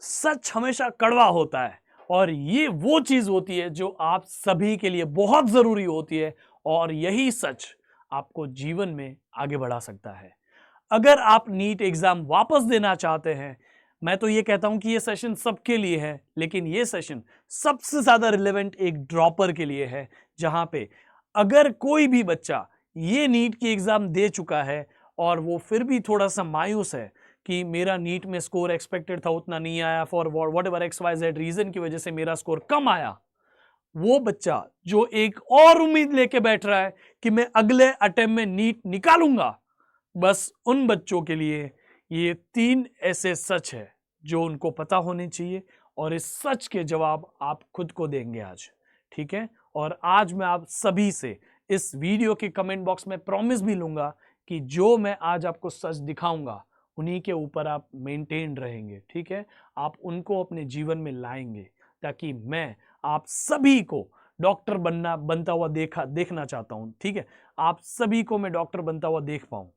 सच हमेशा कड़वा होता है और ये वो चीज होती है जो आप सभी के लिए बहुत जरूरी होती है और यही सच आपको जीवन में आगे बढ़ा सकता है। अगर आप नीट एग्जाम वापस देना चाहते हैं, मैं तो ये कहता हूं कि ये सेशन सबके लिए है, लेकिन ये सेशन सबसे ज्यादा रिलेवेंट एक ड्रॉपर के लिए है, जहां पे अगर कोई भी बच्चा ये नीट की एग्जाम दे चुका है और वो फिर भी थोड़ा सा मायूस है कि मेरा नीट में स्कोर एक्सपेक्टेड था उतना नहीं आया, for whatever X Y Z reason की वजह से मेरा स्कोर कम आया, वो बच्चा जो एक और उम्मीद लेके बैठ रहा है कि मैं अगले अटेम्प्ट में नीट निकालूंगा, बस उन बच्चों के लिए ये 3 ऐसे सच है जो उनको पता होने चाहिए और इस सच के जवाब आप खुद को देंगे आज। ठीक है, और आज मैं आप सभी से इस वीडियो के कमेंट बॉक्स में प्रॉमिस भी लूंगा कि जो मैं आज आपको सच दिखाऊंगा उन्हीं के ऊपर आप मेंटेन रहेंगे। ठीक है, आप उनको अपने जीवन में लाएंगे ताकि मैं आप सभी को डॉक्टर बनता हुआ देखना चाहता हूं। ठीक है, आप सभी को मैं डॉक्टर बनता हुआ देख पाऊं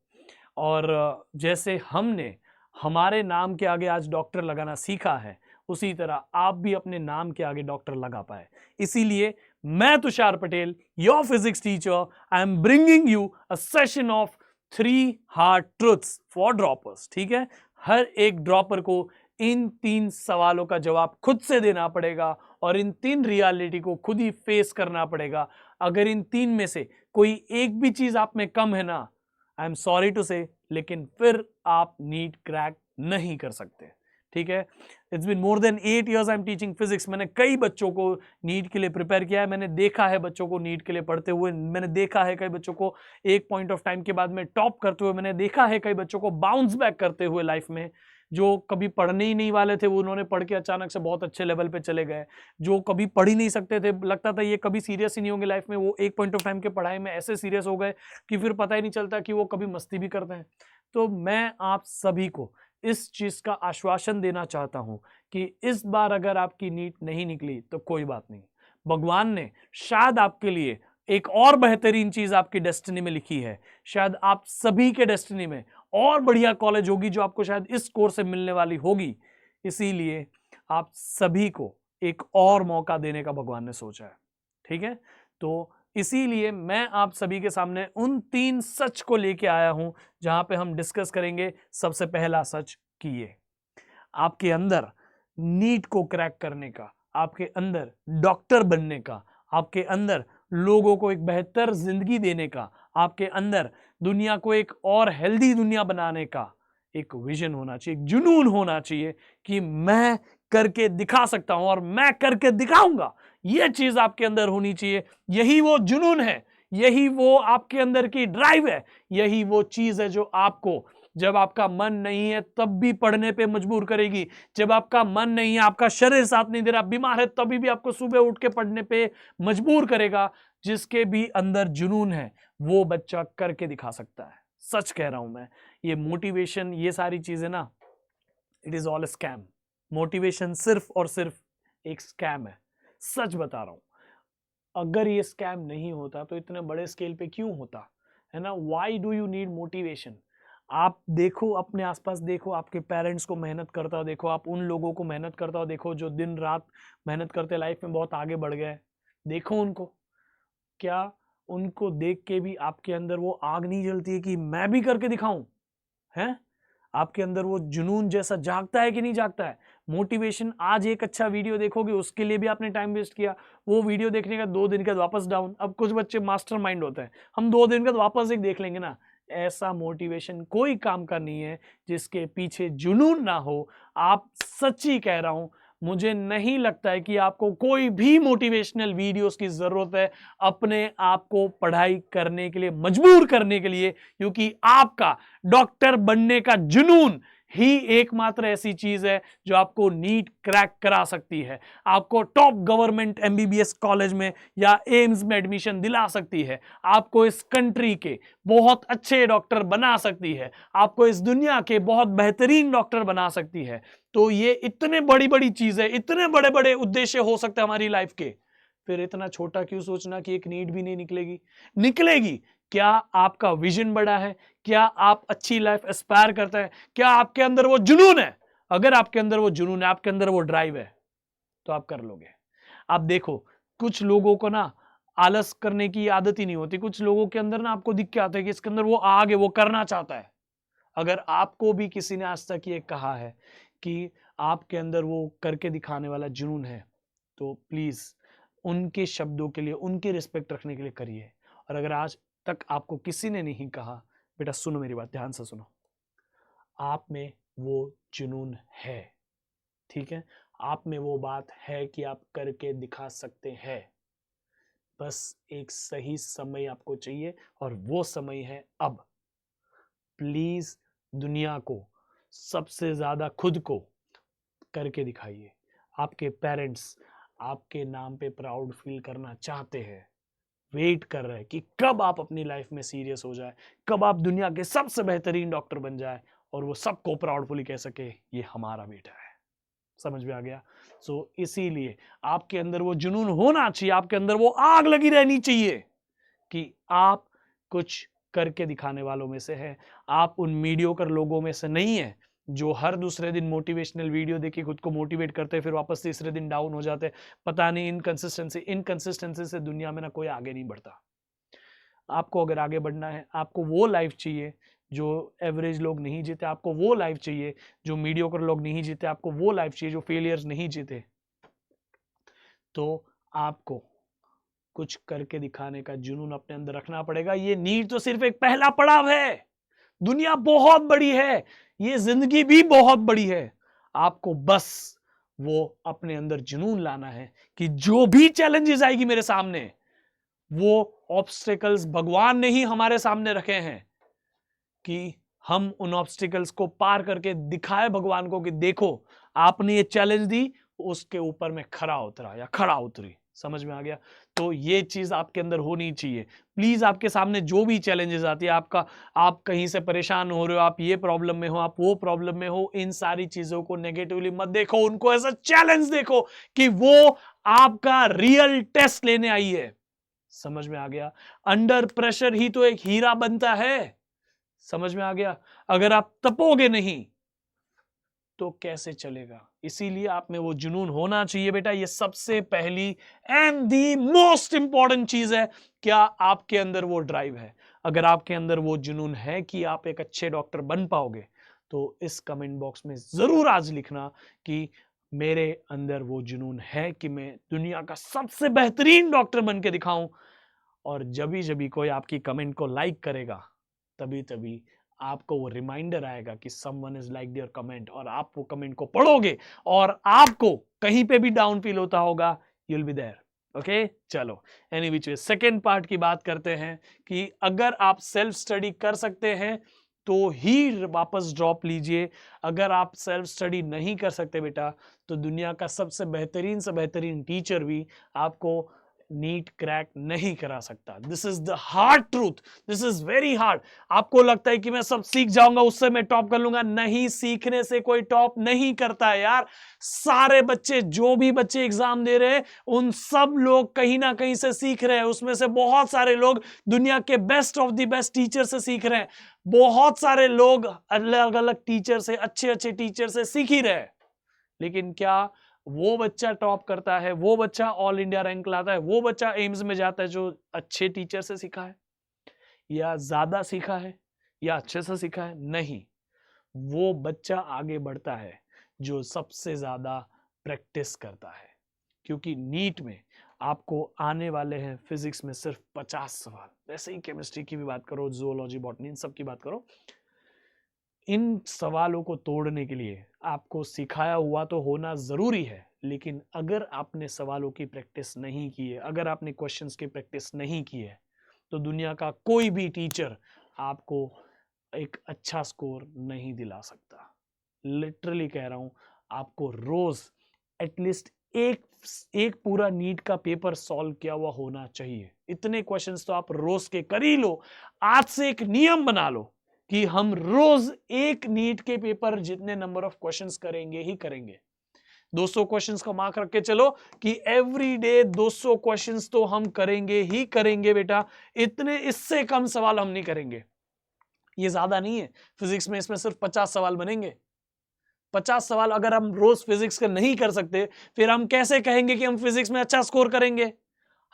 और जैसे हमने हमारे नाम के आगे आज डॉक्टर लगाना सीखा है, उसी तरह आप भी अपने नाम के आगे डॉक्टर लगा पाए। इसीलिए मैं Tushar Patel, your physics teacher, I am bringing you a session of 3 hard truths for droppers. ठीक है, हर एक ड्रॉपर को इन 3 सवालों का जवाब खुद से देना पड़ेगा और इन 3 रियलिटी को खुद ही फेस करना पड़ेगा। अगर इन 3 में से कोई एक भी चीज आप में कम है ना, आई एम सॉरी टू से, लेकिन फिर आप नीट क्रैक नहीं कर सकते। ठीक है, it's been more than 8 years I am teaching physics. मैंने कई बच्चों को नीट के लिए प्रिपेयर किया है, मैंने देखा है बच्चों को नीट के लिए पढ़ते हुए, मैंने देखा है कई बच्चों को एक पॉइंट ऑफ टाइम के बाद में टॉप करते हुए, मैंने देखा है कई बच्चों को बाउंस बैक करते हुए लाइफ में। जो कभी पढ़ने ही नहीं वाले थे वो उन्होंने पढ़ के अचानक से बहुत अच्छे लेवल पे चले गए। जो कभी पढ़ ही नहीं सकते थे, लगता था ये कभी सीरियस ही नहीं होंगे लाइफ में, वो एक पॉइंट ऑफ टाइम के पढ़ाई में ऐसे सीरियस हो गए कि फिर पता ही नहीं चलता कि वो कभी मस्ती भी करते हैं। तो मैं आप सभी को इस चीज का आश्वासन देना चाहता हूं कि इस बार अगर आपकी नीट नहीं निकली तो कोई बात नहीं, भगवान ने शायद आपके लिए एक और बेहतरीन चीज आपकी डेस्टिनी में लिखी है। शायद आप सभी के डेस्टिनी में और बढ़िया कॉलेज होगी जो आपको शायद इस कोर्स से मिलने वाली होगी। इसीलिए आप सभी को एक और मौका देने का भगवान ने सोचा है। ठीक है, तो इसीलिए मैं आप सभी के सामने उन 3 सच को लेके आया हूं जहां पे हम डिस्कस करेंगे। सबसे पहला सच कि ये आपके अंदर नीट को क्रैक करने का, आपके अंदर डॉक्टर बनने का, आपके अंदर लोगों को एक बेहतर जिंदगी देने का, आपके अंदर दुनिया को एक और हेल्दी दुनिया बनाने का एक विजन होना चाहिए, एक जुनून होना चाहिए कि मैं करके दिखा सकता हूं और मैं करके दिखाऊंगा। यह चीज आपके अंदर होनी चाहिए। यही वो जुनून है, यही वो आपके अंदर की ड्राइव है, यही वो चीज है जो आपको जब आपका मन नहीं है तब भी पढ़ने पे मजबूर करेगी, जब आपका मन नहीं है, आपका शरीर साथ नहीं दे रहा, बीमार है, तभी भी आपको सुबह उठ के पढ़ने पे मजबूर करेगा। जिसके भी अंदर जुनून है वो बच्चा करके दिखा सकता है। सच कह रहा हूं मैं, ये मोटिवेशन, ये सारी चीजें ना, it is all scam. Motivation सिर्फ और सिर्फ एक स्कैम है, सच बता रहा हूं। अगर ये स्कैम नहीं होता तो इतने बड़े स्केल पे क्यों होता, है ना। Why do you need motivation? आप देखो, अपने आसपास देखो, आपके पेरेंट्स को मेहनत करता हो देखो, आप उन लोगों को मेहनत करता हो देखो जो दिन रात मेहनत करते लाइफ में बहुत आगे बढ़ गए। देखो उनको, क्या उनको देख के भी आपके अंदर वो आग नहीं जलती है कि मैं भी करके दिखाऊं? है, आपके अंदर वो जुनून जैसा जागता है कि नहीं जागता है? मोटिवेशन, आज एक अच्छा वीडियो देखोगे उसके लिए भी आपने टाइम वेस्ट किया, वो वीडियो देखने का 2 दिन के बाद वापस डाउन। अब कुछ बच्चे मास्टर माइंड होते हैं, हम 2 दिन के बाद वापस एक देख लेंगे ना। ऐसा मोटिवेशन कोई काम का नहीं है जिसके पीछे जुनून ना हो। आप सच्ची कह रहा हूं, मुझे नहीं लगता है कि आपको कोई भी मोटिवेशनल वीडियोस की जरूरत है अपने आप को पढ़ाई करने के लिए, मजबूर करने के लिए, क्योंकि आपका डॉक्टर बनने का जुनून ही एकमात्र ऐसी चीज है जो आपको नीट क्रैक करा सकती है, आपको टॉप गवर्नमेंट एमबीबीएस कॉलेज में या एम्स में एडमिशन दिला सकती है, आपको इस कंट्री के बहुत अच्छे डॉक्टर बना सकती है, आपको इस दुनिया के बहुत बेहतरीन डॉक्टर बना सकती है। तो ये इतने बड़ी बड़ी चीज है, इतने बड़े बड़े उद्देश्य हो सकते हैं हमारी लाइफ के, फिर इतना छोटा क्यों सोचना कि एक नीट भी नहीं निकलेगी? निकलेगी। क्या आपका विजन बड़ा है? क्या आप अच्छी लाइफ एस्पायर करते हैं? क्या आपके अंदर वो जुनून है? अगर आपके अंदर वो जुनून है, आपके अंदर वो ड्राइव है, तो आप कर लोगे। आप देखो, कुछ लोगों को ना आलस करने की आदत ही नहीं होती। कुछ लोगों के अंदर ना आपको दिख के आता है कि इसके अंदर वो आग है, वो करना चाहता है। अगर आपको भी किसी ने आज तक ये कहा है कि आपके अंदर वो करके दिखाने वाला जुनून है, तो प्लीज उनके शब्दों के लिए, उनकी रिस्पेक्ट रखने के लिए करिए। और अगर आज तक आपको किसी ने नहीं कहा, बेटा सुनो मेरी बात, ध्यान से सुनो, आप में वो जुनून है, ठीक है? आप में वो बात है कि आप करके दिखा सकते हैं। बस एक सही समय आपको चाहिए, और वो समय है अब। प्लीज दुनिया को, सबसे ज्यादा खुद को करके दिखाइए। आपके पेरेंट्स आपके नाम पे प्राउड फील करना चाहते हैं, वेट कर रहे हैं कि कब आप अपनी लाइफ में सीरियस हो जाए, कब आप दुनिया के सबसे बेहतरीन डॉक्टर बन जाए और वो सबको प्राउडफुली कह सके ये हमारा बेटा है। समझ में आ गया? सो इसीलिए आपके अंदर वो जुनून होना चाहिए, आपके अंदर वो आग लगी रहनी चाहिए कि आप कुछ करके दिखाने वालों में से है। आप उन मीडियोकर लोगों में से नहीं है जो हर दूसरे दिन मोटिवेशनल वीडियो देख खुद को मोटिवेट करते फिर वापस तीसरे दिन डाउन हो जाते। पता नहीं, इनकंसिस्टेंसी से दुनिया में ना कोई आगे नहीं बढ़ता। आपको अगर आगे बढ़ना है, आपको वो लाइफ चाहिए जो एवरेज लोग नहीं जीते, आपको वो लाइफ चाहिए जो मीडियोकर लोग नहीं जीते, आपको वो लाइफ चाहिए जो फेलियर्स नहीं जीते, तो आपको कुछ करके दिखाने का जुनून अपने अंदर रखना पड़ेगा। ये नीट तो सिर्फ एक पहला पड़ाव है। दुनिया बहुत बड़ी है, ये जिंदगी भी बहुत बड़ी है। आपको बस वो अपने अंदर जुनून लाना है कि जो भी चैलेंजेस आएगी मेरे सामने, वो ऑब्स्टिकल्स भगवान ने ही हमारे सामने रखे हैं कि हम उन ऑब्स्टिकल्स को पार करके दिखाए भगवान को कि देखो आपने ये चैलेंज दी, उसके ऊपर मैं खरा उतरा या खड़ा उतरी। समझ में आ गया? तो ये चीज आपके अंदर होनी चाहिए। प्लीज आपके सामने जो भी चैलेंजेस आती है, आप कहीं से परेशान हो रहे हो, आप ये प्रॉब्लम में हो, आप वो प्रॉब्लम में हो, इन सारी चीजों को नेगेटिवली मत देखो, उनको एज अ चैलेंज देखो कि वो आपका रियल टेस्ट लेने आई है। समझ में आ गया? अंडर प्रेशर ही तो एक हीरा बनता है। समझ में आ गया? अगर आप तपोगे नहीं तो कैसे चलेगा? इसीलिए आप में वो जुनून होना चाहिए बेटा। ये सबसे पहली एंड दी मोस्ट इंपॉर्टेंट चीज है। क्या आपके अंदर वो ड्राइव है? अगर आपके अंदर वो जुनून है कि आप एक अच्छे डॉक्टर बन पाओगे, तो इस कमेंट बॉक्स में जरूर आज लिखना कि मेरे अंदर वो जुनून है कि मैं दुनिया का सबसे बेहतरीन डॉक्टर बन के दिखाऊं। और जब जब कोई आपकी कमेंट को लाइक करेगा, तभी तभी आपको वो रिमाइंडर आएगा कि someone is like your comment, और आप वो कमेंट को पढ़ोगे और आपको कहीं पे भी डाउन फील होता होगा, you will be there. Okay, चलो any which way second part की बात करते हैं कि अगर आप सेल्फ स्टडी कर सकते हैं तो ही वापस ड्रॉप लीजिए। अगर आप सेल्फ स्टडी नहीं कर सकते बेटा, तो दुनिया का सबसे बेहतरीन से बेहतरीन टीचर भी आपको नीट क्रैक नहीं करा सकता। This is the hard truth, this is very hard. आपको लगता है कि मैं सब सीख जाऊंगा, उससे मैं टॉप कर लूंगा। नहीं, सीखने से कोई टॉप नहीं करता है यार। सारे बच्चे, जो भी बच्चे एग्जाम दे रहे हैं, उन सब लोग कहीं ना कहीं से सीख रहे हैं। उसमें से बहुत सारे लोग दुनिया के best of the best teacher से सीख रहे हैं। बहुत सारे लोग अलग अलग टीचर से, अच्छे अच्छे टीचर से सीख ही रहे हैं। लेकिन क्या वो बच्चा टॉप करता है, वो बच्चा ऑल इंडिया रैंक लाता है, वो बच्चा एम्स में जाता है जो अच्छे टीचर से सीखा है या ज्यादा सीखा है या अच्छे से सीखा है? नहीं, वो बच्चा आगे बढ़ता है जो सबसे ज्यादा प्रैक्टिस करता है। क्योंकि नीट में आपको आने वाले हैं फिजिक्स में सिर्फ 50 सवाल, वैसे ही केमिस्ट्री की भी बात करो, जूलॉजी, बॉटनी, इन सब की बात करो। इन सवालों को तोड़ने के लिए आपको सिखाया हुआ तो होना जरूरी है, लेकिन अगर आपने सवालों की प्रैक्टिस नहीं की है, अगर आपने क्वेश्चंस की प्रैक्टिस नहीं की है, तो दुनिया का कोई भी टीचर आपको एक अच्छा स्कोर नहीं दिला सकता। लिटरली कह रहा हूं, आपको रोज एटलीस्ट एक पूरा नीट का पेपर सॉल्व किया हुआ होना चाहिए। इतने क्वेश्चंस तो आप रोज के कर ही लो। आज से एक नियम बना लो कि हम रोज एक नीट के पेपर जितने नंबर ऑफ क्वेश्चंस करेंगे ही करेंगे। 200 क्वेश्चंस का मार्क रख के चलो कि एवरी डे 200 क्वेश्चंस तो हम करेंगे ही करेंगे बेटा। इतने, इससे कम सवाल हम नहीं करेंगे। ये ज्यादा नहीं है फिजिक्स में, इसमें सिर्फ 50 सवाल बनेंगे। 50 सवाल अगर हम रोज फिजिक्स का नहीं कर सकते, फिर हम कैसे कहेंगे कि हम फिजिक्स में अच्छा स्कोर करेंगे?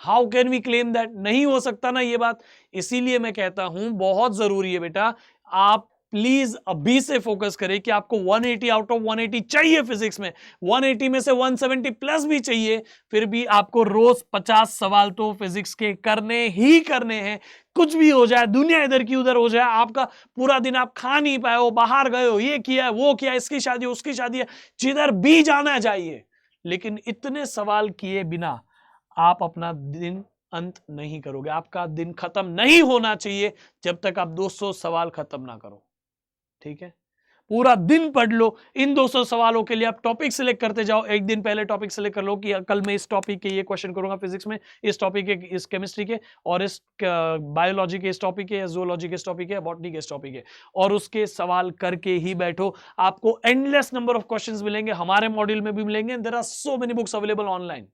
How can we claim that? नहीं हो सकता ना ये बात। इसीलिए मैं कहता हूं बहुत जरूरी है बेटा, आप प्लीज अभी से फोकस करें कि आपको 180 आउट ऑफ 180 चाहिए फिजिक्स में, 180 में से 170 प्लस भी चाहिए, फिर भी आपको रोज 50 सवाल तो फिजिक्स के करने ही करने हैं। कुछ भी हो जाए, दुनिया इधर की उधर हो जाए, आपका पूरा दिन आप खा नहीं पाए हो, बाहर गए हो, ये किया वो किया, इसकी शादी उसकी शादी है, जिधर भी जाना चाहिए, लेकिन इतने सवाल किए बिना आप अपना दिन अंत नहीं करोगे। आपका दिन खत्म नहीं होना चाहिए जब तक आप 200 सवाल खत्म ना करो। ठीक है, पूरा दिन पढ़ लो इन 200 सवालों के लिए। आप टॉपिक सिलेक्ट करते जाओ, एक दिन पहले टॉपिक सिलेक्ट कर लो कि कल मैं इस टॉपिक के ये क्वेश्चन करूंगा फिजिक्स में, इस टॉपिक के, इस केमिस्ट्री के, और इस बायोलॉजी के इस टॉपिक के, जूलॉजी के इस टॉपिक के, बॉटनी के इस टॉपिक के, और उसके सवाल करके ही बैठो। आपको एंडलेस नंबर ऑफ क्वेश्चंस मिलेंगे, हमारे मॉड्यूल में भी मिलेंगे। There are so many books available online.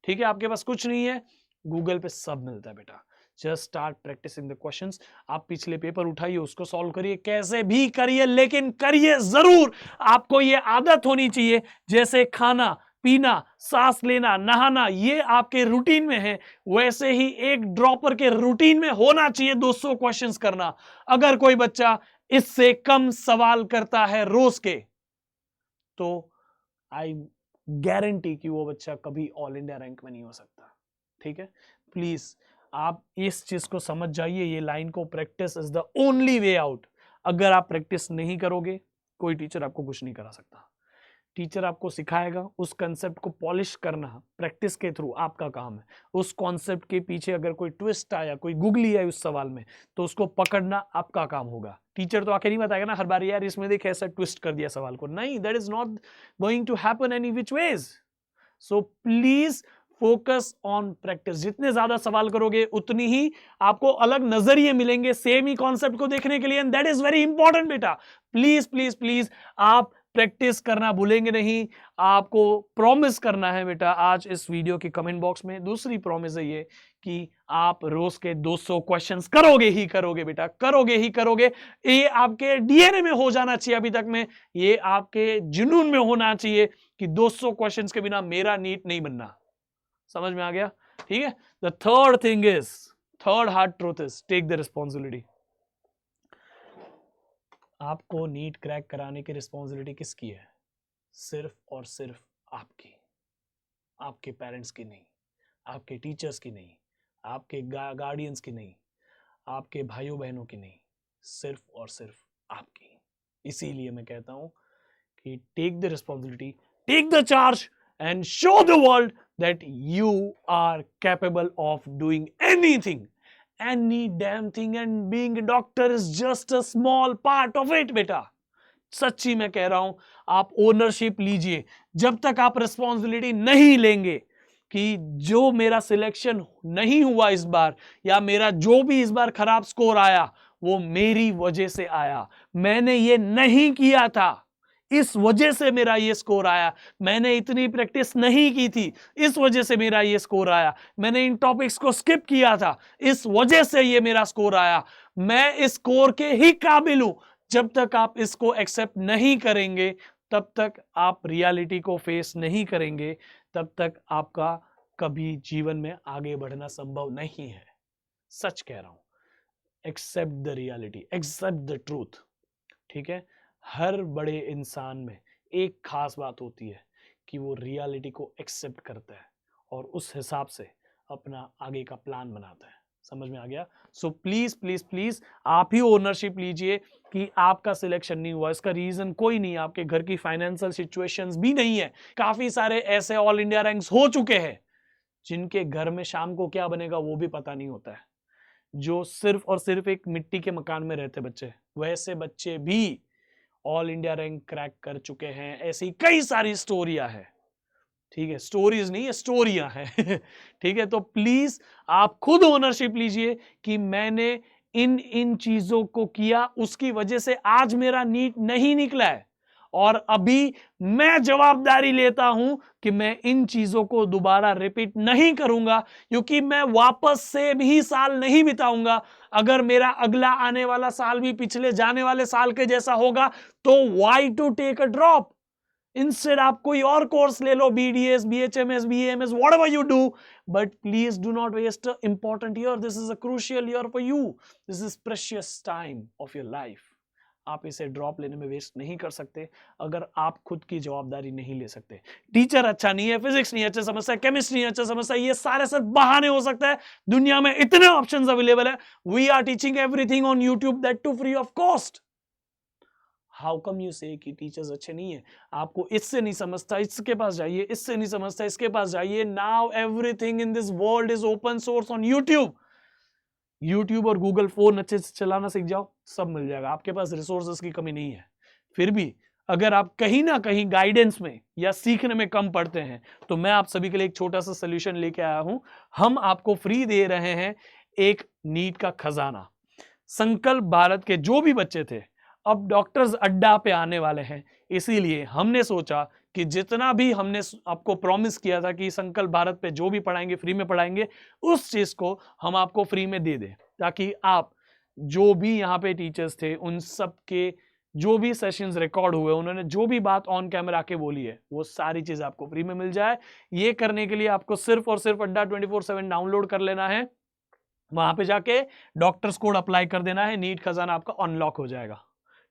ठीक है, आपके पास कुछ नहीं है, गूगल पे सब मिलता है बेटा। Just start practising the questions. आप पिछले पेपर उठाइए, उसको सॉल्व करिए, कैसे भी करिए, लेकिन करिए जरूर। आपको ये आदत होनी चाहिए, जैसे खाना पीना, सांस लेना, नहाना, ये आपके रूटीन में है, वैसे ही एक ड्रॉपर के रूटीन में होना चाहिए 200 क्वेश्चंस करना। अगर कोई बच्चा इससे कम सवाल करता है रोज के, तो आई गारंटी कि वो बच्चा कभी ऑल इंडिया रैंक में नहीं हो सकता। ठीक है, प्लीज आप इस चीज को समझ जाइए, ये लाइन को, practice is the only way out. अगर आप प्रैक्टिस नहीं करोगे, कोई टीचर आपको कुछ नहीं करा सकता। टीचर आपको सिखाएगा, उस कंसेप्ट को पॉलिश करना प्रैक्टिस के थ्रू आपका काम है। उस कॉन्सेप्ट के पीछे अगर कोई ट्विस्ट आया, कोई गुगली आई उस सवाल में, तो उसको पकड़ना आपका काम होगा। टीचर तो आके नहीं बताएगा ना हर बार, यार इसमें देख ऐसा ट्विस्ट कर दिया सवाल को। नहीं, that is not going to happen any which ways. So please focus on practice. जितने ज्यादा सवाल करोगे उतनी ही आपको अलग नजरिए मिलेंगे सेम ही कॉन्सेप्ट को देखने के लिए, and that is very important बेटा। प्लीज प्लीज प्लीज आप प्रैक्टिस करना भूलेंगे नहीं। आपको प्रॉमिस करना है बेटा आज इस वीडियो के कमेंट बॉक्स में। दूसरी प्रॉमिस है ये कि आप रोज के 200 क्वेश्चंस करोगे ही करोगे बेटा, करोगे ही करोगे। ये आपके डीएनए में हो जाना चाहिए अभी तक में, ये आपके जुनून में होना चाहिए कि 200 क्वेश्चंस के बिना मेरा नीट नहीं बनना। समझ में आ गया? ठीक है। The third thing is, third hard truth is, take the responsibility. आपको नीट क्रैक कराने की रिस्पॉन्सिबिलिटी किसकी है? सिर्फ और सिर्फ आपकी, आपके पेरेंट्स की नहीं, आपके टीचर्स की नहीं, आपके गार्डियंस की नहीं, आपके भाइयों बहनों की नहीं, सिर्फ और सिर्फ आपकी। इसीलिए मैं कहता हूं कि take the responsibility, take the charge and show the world that you are capable of doing anything, any damn thing, and being a doctor is just a small part of it बेटा। सच्ची मैं कह रहा हूं, आप ownership लीजिए। जब तक आप रिस्पॉन्सिबिलिटी नहीं लेंगे कि जो मेरा सिलेक्शन नहीं हुआ इस बार, या मेरा जो भी इस बार खराब स्कोर आया, वो मेरी वजह से आया, मैंने ये नहीं किया था, इस वजह से मेरा ये स्कोर आया, मैंने इतनी प्रैक्टिस नहीं की थी, इस वजह से मेरा ये स्कोर आया, मैंने इन टॉपिक्स को स्किप किया था, इस वजह से ये मेरा स्कोर आया, मैं इस स्कोर के ही काबिल हूं। जब तक आप इसको एक्सेप्ट नहीं करेंगे, तब तक आप रियलिटी को फेस नहीं करेंगे, तब तक आपका कभी जीवन में आगे बढ़ना संभव नहीं है। सच कह रहा हूं, accept the reality, accept the truth. ठीक है, हर बड़े इंसान में एक खास बात होती है कि वो रियलिटी को एक्सेप्ट करता है और उस हिसाब से अपना आगे का प्लान बनाता है। समझ में आ गया? सो प्लीज प्लीज प्लीज आप ही ओनरशिप लीजिए कि आपका सिलेक्शन नहीं हुआ। इसका रीजन कोई नहीं, आपके घर की फाइनेंशियल सिचुएशंस भी नहीं है। काफी सारे ऐसे ऑल इंडिया रैंक्स हो चुके हैं जिनके घर में शाम को क्या बनेगा वो भी पता नहीं होता है, जो सिर्फ और सिर्फ एक मिट्टी के मकान में रहते बच्चे, वैसे बच्चे भी ऑल इंडिया रैंक क्रैक कर चुके हैं। ऐसी कई सारी स्टोरियां हैं। ठीक है, स्टोरीज नहीं है, स्टोरियां हैं। ठीक है, तो प्लीज आप खुद ओनरशिप लीजिए कि मैंने इन इन चीजों को किया, उसकी वजह से आज मेरा नीट नहीं निकला है, और अभी मैं जवाबदारी लेता हूं कि मैं इन चीजों को दोबारा रिपीट नहीं करूंगा, क्योंकि मैं वापस से भी साल नहीं बिताऊंगा। अगर मेरा अगला आने वाला साल भी पिछले जाने वाले साल के जैसा होगा, तो why to take a drop? Instead आप कोई और कोर्स ले लो, BDS, BHMS, BAMS, whatever you do, but please do not waste an important year. This is a crucial year for you. This is precious time of your life. आप इसे drop लेने में waste नहीं कर सकते अगर आप खुद की जवाबदारी नहीं ले सकते। टीचर अच्छा नहीं है, फिजिक्स नहीं अच्छा समझता है, केमिस्ट्री नहीं अच्छा समझता है, ये सारे सिर्फ बहाने हो सकते हैं। दुनिया में इतने ऑप्शंस अवेलेबल है। We are teaching everything on YouTube, that too free of cost. How come you say कि टीचर्स अच्छे नहीं है? आपको इससे नहीं समझता, इसके पास जाइए, इससे नहीं समझता, इसके पास जाइए। Now everything in this world is open source on YouTube. YouTube और गूगल फोन अच्छे से चलाना सीख जाओ, सब मिल जाएगा। आपके पास रिसोर्सेस की कमी नहीं है। फिर भी अगर आप कहीं ना कहीं गाइडेंस में या सीखने में कम पड़ते हैं, तो मैं आप सभी के लिए एक छोटा सा सोल्यूशन लेके आया हूं। हम आपको फ्री दे रहे हैं एक नीट का खजाना। संकल्प भारत के जो भी बच्चे थे अब डॉक्टर्स अड्डा पे आने वाले हैं, इसीलिए हमने सोचा कि जितना भी हमने आपको प्रॉमिस किया था कि संकल्प भारत पे जो भी पढ़ाएंगे फ्री में पढ़ाएंगे, उस चीज को हम आपको फ्री में दे दें, ताकि आप जो भी यहाँ पे टीचर्स थे उन सब के जो भी सेशंस रिकॉर्ड हुए, उन्होंने जो भी बात ऑन कैमरा आके बोली है, वो सारी चीज आपको फ्री में मिल जाए। ये करने के लिए आपको सिर्फ और सिर्फ अड्डा 24/7 डाउनलोड कर लेना है, वहां पे जाके डॉक्टर्स कोड अप्लाई कर देना है, नीट खजाना आपका अनलॉक हो जाएगा।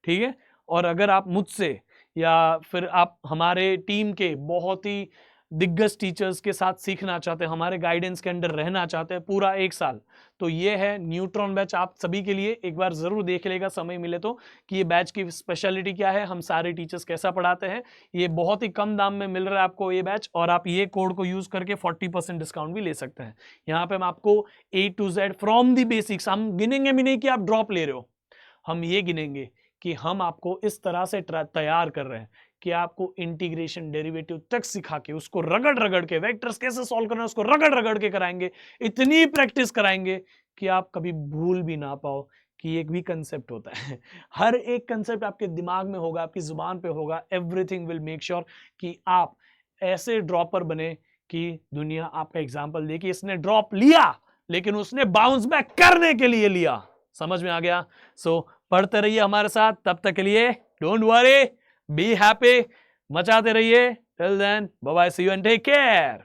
ठीक है। और अगर आप मुझसे या फिर आप हमारे टीम के बहुत ही दिग्गज टीचर्स के साथ सीखना चाहते हैं, हमारे गाइडेंस के अंडर रहना चाहते हैं पूरा 1 साल, तो ये है न्यूट्रॉन बैच आप सभी के लिए। एक बार जरूर देख लेगा समय मिले तो कि ये बैच की स्पेशलिटी क्या है, हम सारे टीचर्स कैसा पढ़ाते हैं। ये बहुत ही कम दाम में मिल रहा है आपको ये बैच, और आप ये कोड को यूज करके 40% डिस्काउंट भी ले सकते हैं। यहाँ पे हम आपको A to Z from the basics, हम गिनेंगे भी नहीं कि आप ड्रॉप ले रहे हो, हम ये गिनेंगे कि हम आपको इस तरह से तैयार कर रहे हैं कि आपको इंटीग्रेशन डेरिवेटिव तक सिखा के, उसको रगड़ रगड़ के, वेक्टर्स कैसे सॉल्व करना है उसको रगड़ रगड़ के कराएंगे। इतनी प्रैक्टिस कराएंगे कि आप कभी भूल भी ना पाओ कि एक भी कंसेप्ट होता है। हर एक कंसेप्ट आपके दिमाग में होगा, आपकी जुबान पे होगा। एवरीथिंग विल मेक श्योर कि आप ऐसे ड्रॉपर बने कि दुनिया आपका एग्जाम्पल दे कि इसने ड्रॉप लिया लेकिन उसने बाउंस बैक करने के लिए लिया। समझ में आ गया? सो पढ़ते रहिए हमारे साथ, तब तक के लिए डोंट वरी, बी हैप्पी, मचाते रहिए। Till then bye bye, see you and take care.